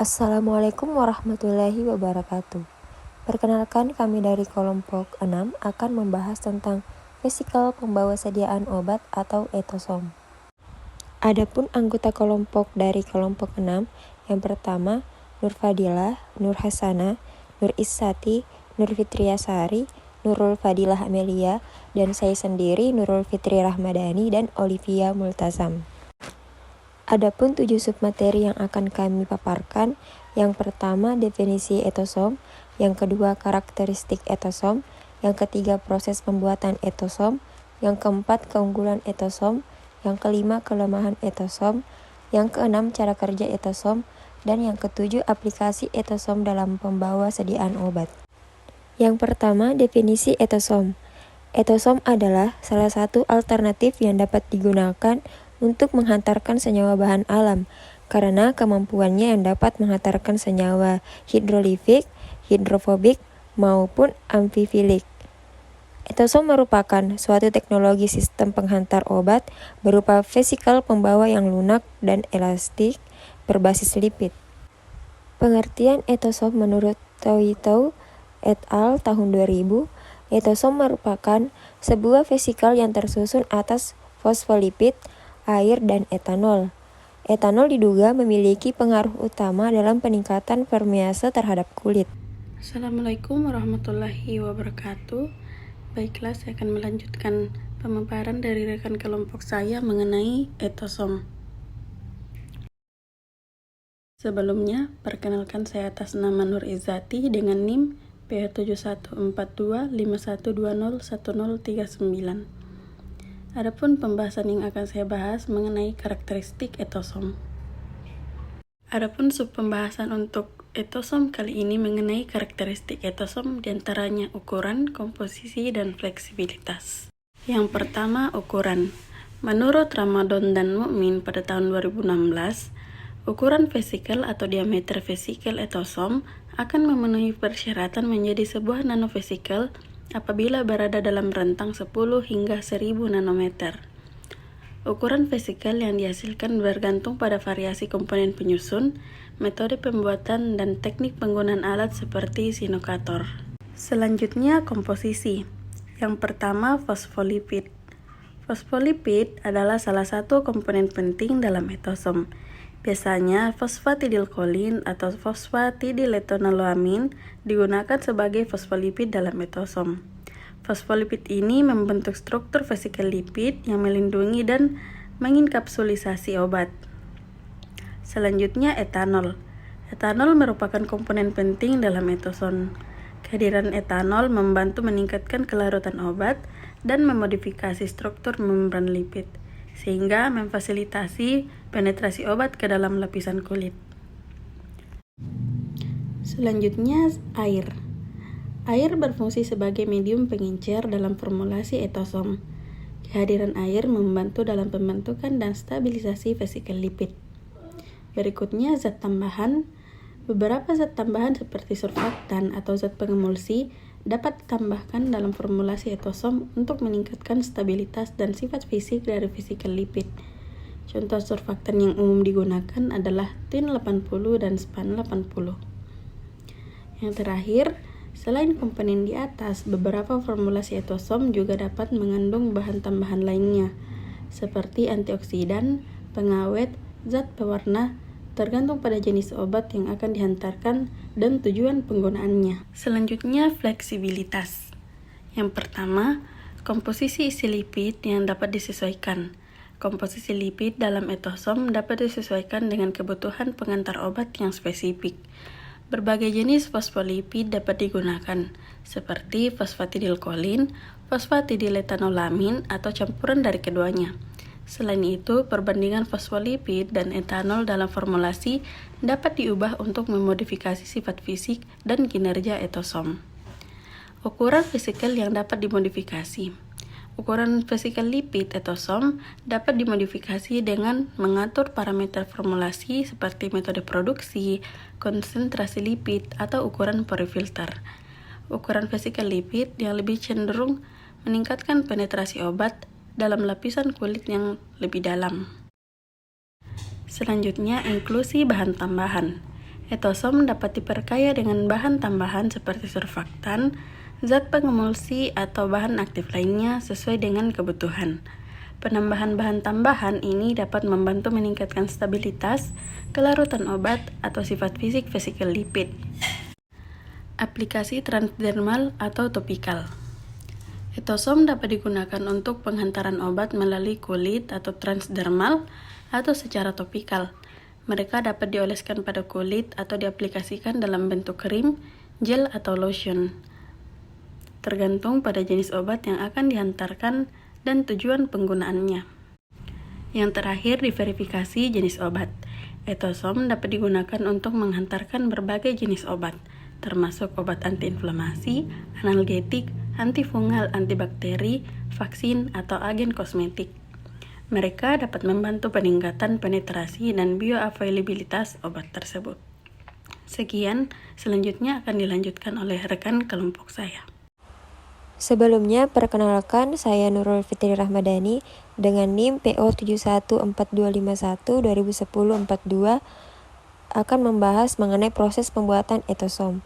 Assalamualaikum warahmatullahi wabarakatuh. Perkenalkan, kami dari kelompok 6 akan membahas tentang vesikel pembawa sediaan obat atau etosom. Adapun anggota kelompok dari kelompok 6, yang pertama Nur Fadilah, Nur Hasanah, Nur Issati, Nur Fitriasari, Nurul Fadilah Amelia, dan saya sendiri Nurul Fitri Rahmadani dan Olivia Multazam. Adapun 7 submateri yang akan kami paparkan, yang pertama definisi etosom, yang kedua karakteristik etosom, yang ketiga proses pembuatan etosom, yang keempat keunggulan etosom, yang kelima kelemahan etosom, yang keenam cara kerja etosom, dan yang ketujuh aplikasi etosom dalam pembawa sediaan obat. Yang pertama, definisi etosom. Etosom adalah salah satu alternatif yang dapat digunakan untuk menghantarkan senyawa bahan alam, karena kemampuannya yang dapat menghantarkan senyawa hidrolifik, hidrofobik, maupun amfifilik. Etosom merupakan suatu teknologi sistem penghantar obat berupa vesikel pembawa yang lunak dan elastik berbasis lipid. Pengertian etosom menurut Toito et al. Tahun 2000, etosom merupakan sebuah vesikel yang tersusun atas fosfolipid, air, dan etanol. Etanol diduga memiliki pengaruh utama dalam peningkatan permease terhadap kulit. Assalamualaikum warahmatullahi wabarakatuh. Baiklah, saya akan melanjutkan pemaparan dari rekan kelompok saya mengenai etosom. Sebelumnya, perkenalkan saya atas nama Nur Izzati dengan NIM P714251201039. Adapun pembahasan yang akan saya bahas mengenai karakteristik etosom. Adapun subpembahasan untuk etosom kali ini mengenai karakteristik etosom, diantaranya ukuran, komposisi, dan fleksibilitas. Yang pertama, ukuran. Menurut Ramadan dan Mukmin pada tahun 2016, ukuran vesikel atau diameter vesikel etosom akan memenuhi persyaratan menjadi sebuah nanovesikel apabila berada dalam rentang 10 hingga 1000 nanometer. Ukuran vesikel yang dihasilkan bergantung pada variasi komponen penyusun, metode pembuatan, dan teknik penggunaan alat seperti sinokator. Selanjutnya, komposisi. Yang pertama, fosfolipid. Fosfolipid adalah salah satu komponen penting dalam etosom. Biasanya, fosfatidilkolin atau fosfatidiletonoloamin digunakan sebagai fosfolipid dalam etosom. Fosfolipid ini membentuk struktur vesikel lipid yang melindungi dan menginkapsulisasi obat. Selanjutnya, etanol. Etanol merupakan komponen penting dalam etosom. Kehadiran etanol membantu meningkatkan kelarutan obat dan memodifikasi struktur membran lipid, sehingga memfasilitasi penetrasi obat ke dalam lapisan kulit. Selanjutnya, air. Air berfungsi sebagai medium pengencer dalam formulasi etosom. Kehadiran air membantu dalam pembentukan dan stabilisasi vesikel lipid. Berikutnya, zat tambahan. Beberapa zat tambahan seperti surfaktan atau zat pengemulsi dapat ditambahkan dalam formulasi etosom untuk meningkatkan stabilitas dan sifat fisik dari vesikel lipid. Contoh surfaktan yang umum digunakan adalah tin 80 dan span 80. Yang terakhir, selain komponen di atas, beberapa formulasi etosom juga dapat mengandung bahan tambahan lainnya, seperti antioksidan, pengawet, zat pewarna, tergantung pada jenis obat yang akan dihantarkan dan tujuan penggunaannya. Selanjutnya, fleksibilitas. Yang pertama, komposisi isi lipid yang dapat disesuaikan. Komposisi lipid dalam etosom dapat disesuaikan dengan kebutuhan pengantar obat yang spesifik. Berbagai jenis fosfolipid dapat digunakan, seperti fosfatidilkolin, fosfatidiletanolamin, atau campuran dari keduanya. Selain itu, perbandingan fosfolipid dan etanol dalam formulasi dapat diubah untuk memodifikasi sifat fisik dan kinerja etosom. Ukuran vesikel yang dapat dimodifikasi. Ukuran vesikel lipid etosom dapat dimodifikasi dengan mengatur parameter formulasi seperti metode produksi, konsentrasi lipid, atau ukuran porifilter. Ukuran vesikel lipid yang lebih cenderung meningkatkan penetrasi obat dalam lapisan kulit yang lebih dalam. Selanjutnya, inklusi bahan tambahan. Etosom dapat diperkaya dengan bahan tambahan seperti surfaktan, zat pengemulsi, atau bahan aktif lainnya sesuai dengan kebutuhan. Penambahan bahan tambahan ini dapat membantu meningkatkan stabilitas, kelarutan obat, atau sifat fisik vesikel lipid. Aplikasi transdermal atau topikal. Etosom dapat digunakan untuk penghantaran obat melalui kulit atau transdermal atau secara topikal. Mereka dapat dioleskan pada kulit atau diaplikasikan dalam bentuk krim, gel, atau lotion, tergantung pada jenis obat yang akan dihantarkan dan tujuan penggunaannya. Yang terakhir, diverifikasi jenis obat. Etosom dapat digunakan untuk menghantarkan berbagai jenis obat, termasuk obat antiinflamasi, analgetik, antifungal, antibakteri, vaksin, atau agen kosmetik. Mereka dapat membantu peningkatan penetrasi dan bioavailabilitas obat tersebut. Sekian, selanjutnya akan dilanjutkan oleh rekan kelompok saya. Sebelumnya, perkenalkan saya Nurul Fitri Rahmadani dengan NIM PO 714251-2010-42 akan membahas mengenai proses pembuatan etosom.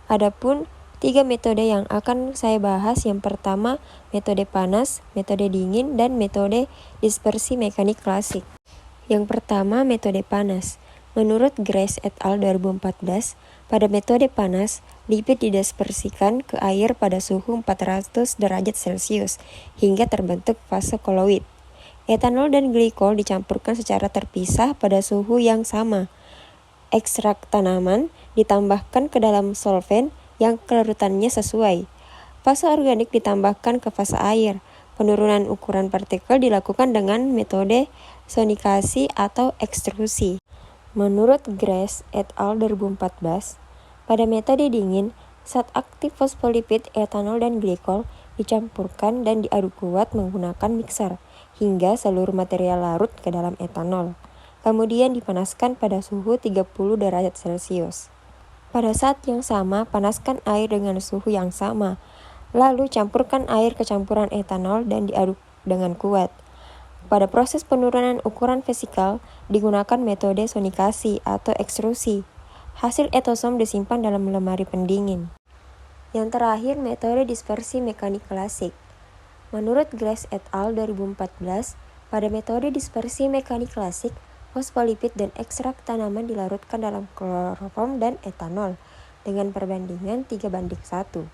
Adapun 3 metode yang akan saya bahas, yang pertama metode panas, metode dingin, dan metode dispersi mekanik klasik. Yang pertama metode panas. Menurut Grace et al. 2014, pada metode panas, lipid didispersikan ke air pada suhu 400 derajat Celcius hingga terbentuk fase koloid. Etanol dan glikol dicampurkan secara terpisah pada suhu yang sama. Ekstrak tanaman ditambahkan ke dalam solvent yang kelarutannya sesuai. Fase organik ditambahkan ke fase air. Penurunan ukuran partikel dilakukan dengan metode sonikasi atau ekstrusi. Menurut Grace et al. 2014, pada metode dingin, zat aktif fosfolipid, etanol, dan glikol dicampurkan dan diaduk kuat menggunakan mixer hingga seluruh material larut ke dalam etanol. Kemudian dipanaskan pada suhu 30 derajat Celcius. Pada saat yang sama, panaskan air dengan suhu yang sama. Lalu campurkan air ke campuran etanol dan diaduk dengan kuat. Pada proses penurunan ukuran vesikal, digunakan metode sonikasi atau ekstrusi. Hasil etosom disimpan dalam lemari pendingin. Yang terakhir, metode dispersi mekanik klasik. Menurut Grace et al. 2014, pada metode dispersi mekanik klasik, fosfolipid dan ekstrak tanaman dilarutkan dalam kloroform dan etanol dengan perbandingan 3:1.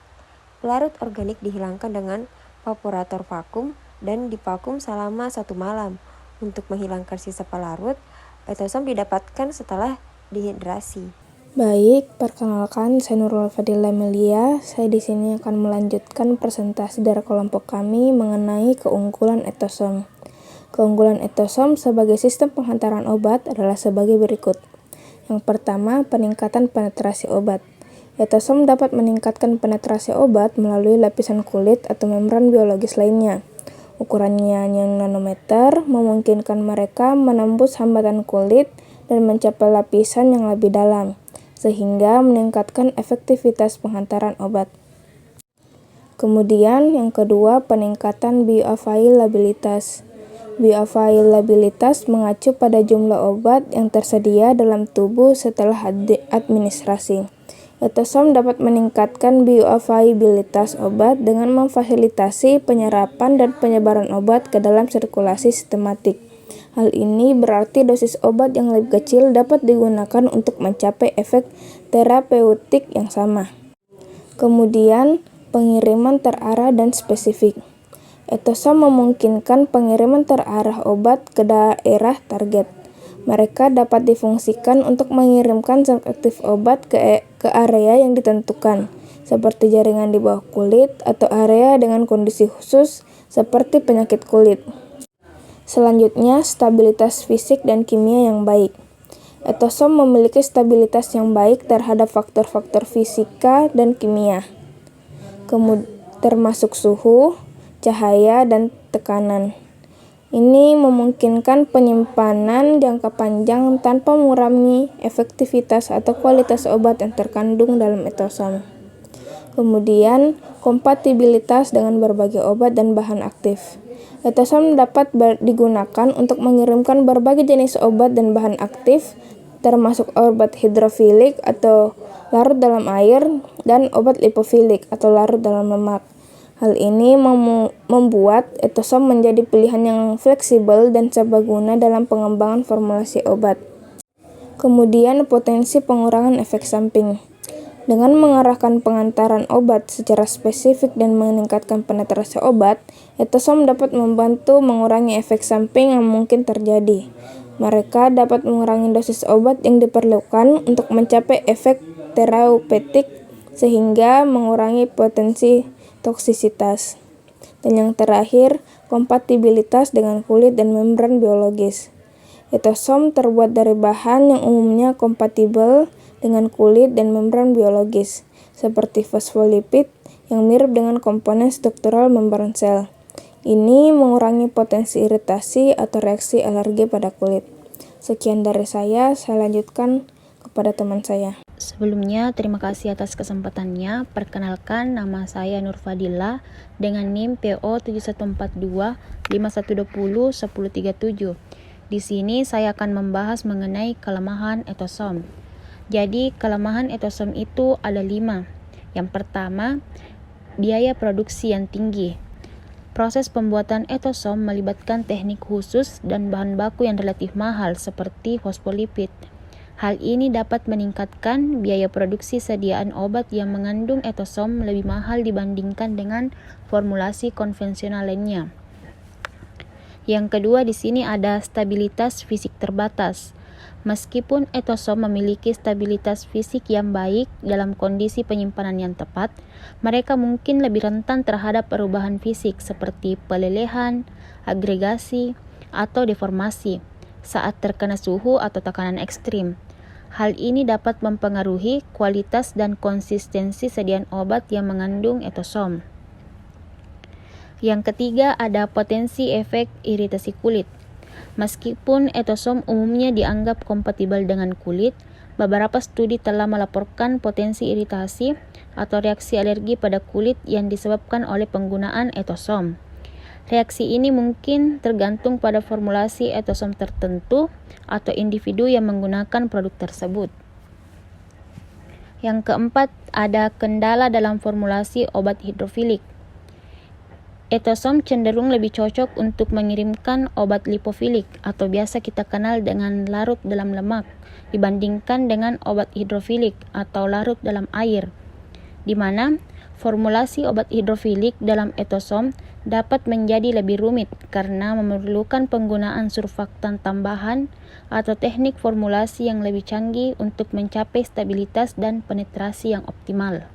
Pelarut organik dihilangkan dengan evaporator vakum dan divakum selama 1 malam. Untuk menghilangkan sisa pelarut, etosom didapatkan setelah dehidrasi. Baik, perkenalkan saya Nurul Fadila Melia. Saya di sini akan melanjutkan presentasi dari kelompok kami mengenai keunggulan etosom. Keunggulan etosom sebagai sistem penghantaran obat adalah sebagai berikut. Yang pertama, peningkatan penetrasi obat. Etosom dapat meningkatkan penetrasi obat melalui lapisan kulit atau membran biologis lainnya. Ukurannya yang nanometer memungkinkan mereka menembus hambatan kulit dan mencapai lapisan yang lebih dalam, sehingga meningkatkan efektivitas penghantaran obat. Kemudian yang kedua, peningkatan bioavailabilitas. Bioavailabilitas mengacu pada jumlah obat yang tersedia dalam tubuh setelah administrasi. Etosom dapat meningkatkan bioavailabilitas obat dengan memfasilitasi penyerapan dan penyebaran obat ke dalam sirkulasi sistematik. Hal ini berarti dosis obat yang lebih kecil dapat digunakan untuk mencapai efek terapeutik yang sama. Kemudian, pengiriman terarah dan spesifik. Etosom memungkinkan pengiriman terarah obat ke daerah target. Mereka dapat difungsikan untuk mengirimkan zat aktif obat ke area yang ditentukan, seperti jaringan di bawah kulit atau area dengan kondisi khusus seperti penyakit kulit. Selanjutnya, stabilitas fisik dan kimia yang baik. Etosom memiliki stabilitas yang baik terhadap faktor-faktor fisika dan kimia, termasuk suhu, cahaya, dan tekanan. Ini memungkinkan penyimpanan jangka panjang tanpa mengurangi efektivitas atau kualitas obat yang terkandung dalam etosom. Kemudian, kompatibilitas dengan berbagai obat dan bahan aktif. Etosom dapat digunakan untuk mengirimkan berbagai jenis obat dan bahan aktif termasuk obat hidrofilik atau larut dalam air dan obat lipofilik atau larut dalam lemak. Hal ini membuat etosom menjadi pilihan yang fleksibel dan serbaguna dalam pengembangan formulasi obat. Kemudian, potensi pengurangan efek samping. Dengan mengarahkan pengantaran obat secara spesifik dan meningkatkan penetrasi obat, etosom dapat membantu mengurangi efek samping yang mungkin terjadi. Mereka dapat mengurangi dosis obat yang diperlukan untuk mencapai efek terapeutik sehingga mengurangi potensi toksisitas. Dan yang terakhir, kompatibilitas dengan kulit dan membran biologis. Etosom terbuat dari bahan yang umumnya kompatibel dengan kulit dan membran biologis, seperti fosfolipid yang mirip dengan komponen struktural membran sel. Ini mengurangi potensi iritasi atau reaksi alergi pada kulit. Sekian dari saya lanjutkan kepada teman saya. Sebelumnya, terima kasih atas kesempatannya. Perkenalkan, nama saya Nur Fadila dengan NIM PO 7142 5120 1037. Di sini saya akan membahas mengenai kelemahan etosom. Jadi, kelemahan etosom itu ada 5. Yang pertama, biaya produksi yang tinggi. Proses pembuatan etosom melibatkan teknik khusus dan bahan baku yang relatif mahal seperti fosfolipid. Hal ini dapat meningkatkan biaya produksi sediaan obat yang mengandung etosom lebih mahal dibandingkan dengan formulasi konvensional lainnya. Yang kedua, di sini ada stabilitas fisik terbatas. Meskipun etosom memiliki stabilitas fisik yang baik dalam kondisi penyimpanan yang tepat, mereka mungkin lebih rentan terhadap perubahan fisik seperti pelelehan, agregasi, atau deformasi saat terkena suhu atau tekanan ekstrim. Hal ini dapat mempengaruhi kualitas dan konsistensi sediaan obat yang mengandung etosom. Yang ketiga, ada potensi efek iritasi kulit. Meskipun etosom umumnya dianggap kompatibel dengan kulit, beberapa studi telah melaporkan potensi iritasi atau reaksi alergi pada kulit yang disebabkan oleh penggunaan etosom. Reaksi ini mungkin tergantung pada formulasi etosom tertentu atau individu yang menggunakan produk tersebut. Yang keempat, ada kendala dalam formulasi obat hidrofilik. Etosom cenderung lebih cocok untuk mengirimkan obat lipofilik atau biasa kita kenal dengan larut dalam lemak dibandingkan dengan obat hidrofilik atau larut dalam air, di mana formulasi obat hidrofilik dalam etosom dapat menjadi lebih rumit karena memerlukan penggunaan surfaktan tambahan atau teknik formulasi yang lebih canggih untuk mencapai stabilitas dan penetrasi yang optimal.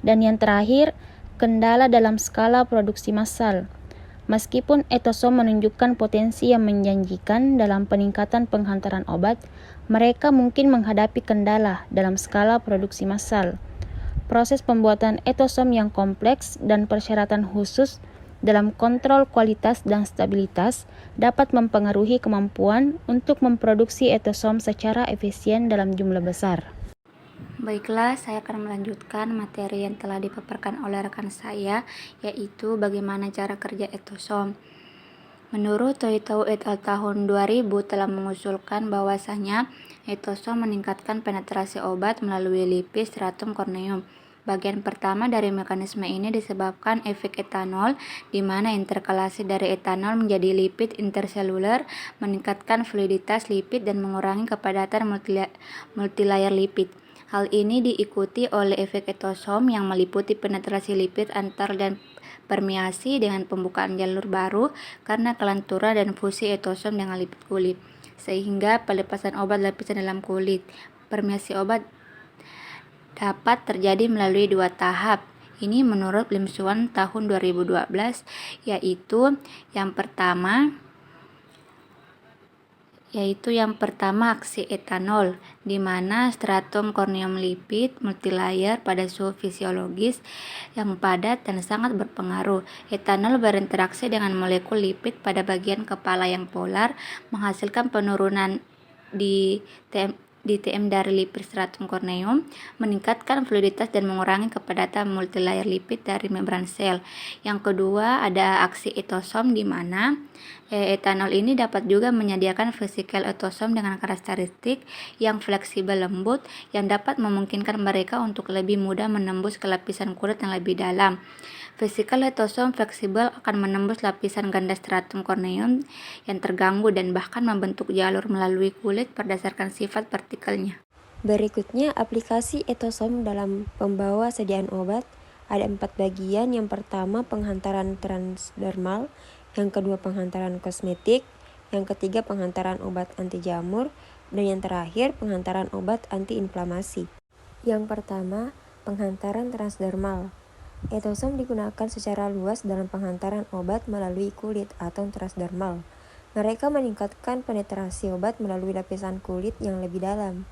Dan yang terakhir, kendala dalam skala produksi massal. Meskipun etosom menunjukkan potensi yang menjanjikan dalam peningkatan penghantaran obat, mereka mungkin menghadapi kendala dalam skala produksi massal. Proses pembuatan etosom yang kompleks dan persyaratan khusus dalam kontrol kualitas dan stabilitas dapat mempengaruhi kemampuan untuk memproduksi etosom secara efisien dalam jumlah besar. Baiklah, saya akan melanjutkan materi yang telah dipaparkan oleh rekan saya, yaitu bagaimana cara kerja etosom. Menurut Toitau et al. Tahun 2000 telah mengusulkan bahwasanya etosom meningkatkan penetrasi obat melalui lipid stratum corneum. Bagian pertama dari mekanisme ini disebabkan efek etanol, di mana interkalasi dari etanol menjadi lipid interseluler meningkatkan fluiditas lipid dan mengurangi kepadatan multilayer lipid. Hal ini diikuti oleh efek etosom yang meliputi penetrasi lipid antar dan permeasi dengan pembukaan jalur baru karena kelenturan dan fusi etosom dengan lipid kulit, sehingga pelepasan obat lapisan dalam kulit. Permeasi obat dapat terjadi melalui 2 tahap. Ini menurut Lim Suan tahun 2012, yaitu yang pertama aksi etanol, di mana stratum corneum lipid multilayer pada suhu fisiologis yang padat dan sangat berpengaruh. Etanol berinteraksi dengan molekul lipid pada bagian kepala yang polar, menghasilkan penurunan di TM dari lipid stratum corneum, meningkatkan fluiditas dan mengurangi kepadatan multilayer lipid dari membran sel. Yang kedua, ada aksi etosom, di mana Etanol ini dapat juga menyediakan vesikel etosom dengan karakteristik yang fleksibel lembut yang dapat memungkinkan mereka untuk lebih mudah menembus ke lapisan kulit yang lebih dalam. Vesikel etosom fleksibel akan menembus lapisan ganda stratum corneum yang terganggu dan bahkan membentuk jalur melalui kulit berdasarkan sifat partikelnya. Berikutnya, aplikasi etosom dalam pembawa sediaan obat. Ada 4 bagian. Yang pertama, penghantaran transdermal. Yang kedua, penghantaran kosmetik. Yang ketiga, penghantaran obat anti jamur. Dan yang terakhir, penghantaran obat antiinflamasi. Yang pertama, penghantaran transdermal. Etosom digunakan secara luas dalam penghantaran obat melalui kulit atau transdermal. Mereka meningkatkan penetrasi obat melalui lapisan kulit yang lebih dalam,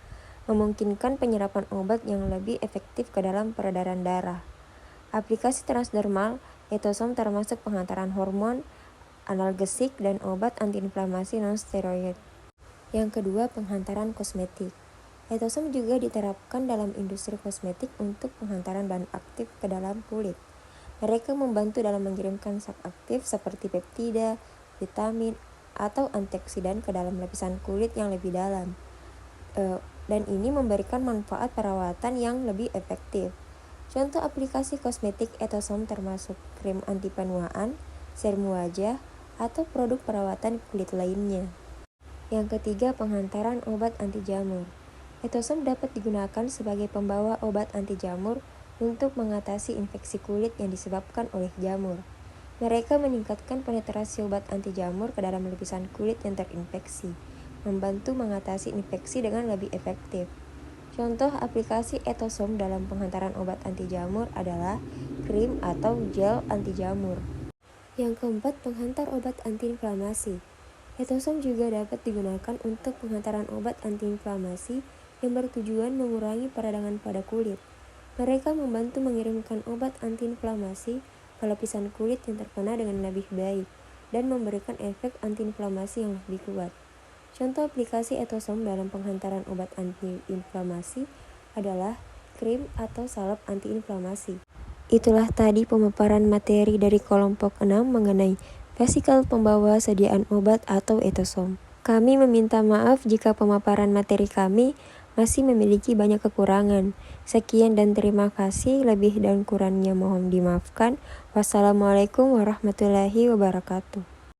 memungkinkan penyerapan obat yang lebih efektif ke dalam peredaran darah. Aplikasi transdermal etosom termasuk penghantaran hormon, analgesik, dan obat antiinflamasi non-steroid. Yang kedua, penghantaran kosmetik. Etosom juga diterapkan dalam industri kosmetik untuk penghantaran bahan aktif ke dalam kulit. Mereka membantu dalam mengirimkan zat aktif seperti peptida, vitamin, atau antioksidan ke dalam lapisan kulit yang lebih dalam. Dan ini memberikan manfaat perawatan yang lebih efektif. Contoh aplikasi kosmetik etosom termasuk krim anti penuaan, serum wajah, atau produk perawatan kulit lainnya. Yang ketiga, penghantaran obat anti jamur. Etosom dapat digunakan sebagai pembawa obat anti jamur untuk mengatasi infeksi kulit yang disebabkan oleh jamur. Mereka meningkatkan penetrasi obat anti jamur ke dalam lapisan kulit yang terinfeksi, membantu mengatasi infeksi dengan lebih efektif. Contoh aplikasi etosom dalam penghantaran obat anti jamur adalah krim atau gel anti jamur. Yang keempat, penghantar obat antiinflamasi. Etosom juga dapat digunakan untuk penghantaran obat antiinflamasi yang bertujuan mengurangi peradangan pada kulit. Mereka membantu mengirimkan obat antiinflamasi ke lapisan kulit yang terkena dengan lebih baik dan memberikan efek antiinflamasi yang lebih kuat. Contoh aplikasi etosom dalam penghantaran obat antiinflamasi adalah krim atau salep antiinflamasi. Itulah tadi pemaparan materi dari kelompok 6 mengenai vesikel pembawa sediaan obat atau etosom. Kami meminta maaf jika pemaparan materi kami masih memiliki banyak kekurangan. Sekian dan terima kasih. Lebih dan kurangnya mohon dimaafkan. Wassalamualaikum warahmatullahi wabarakatuh.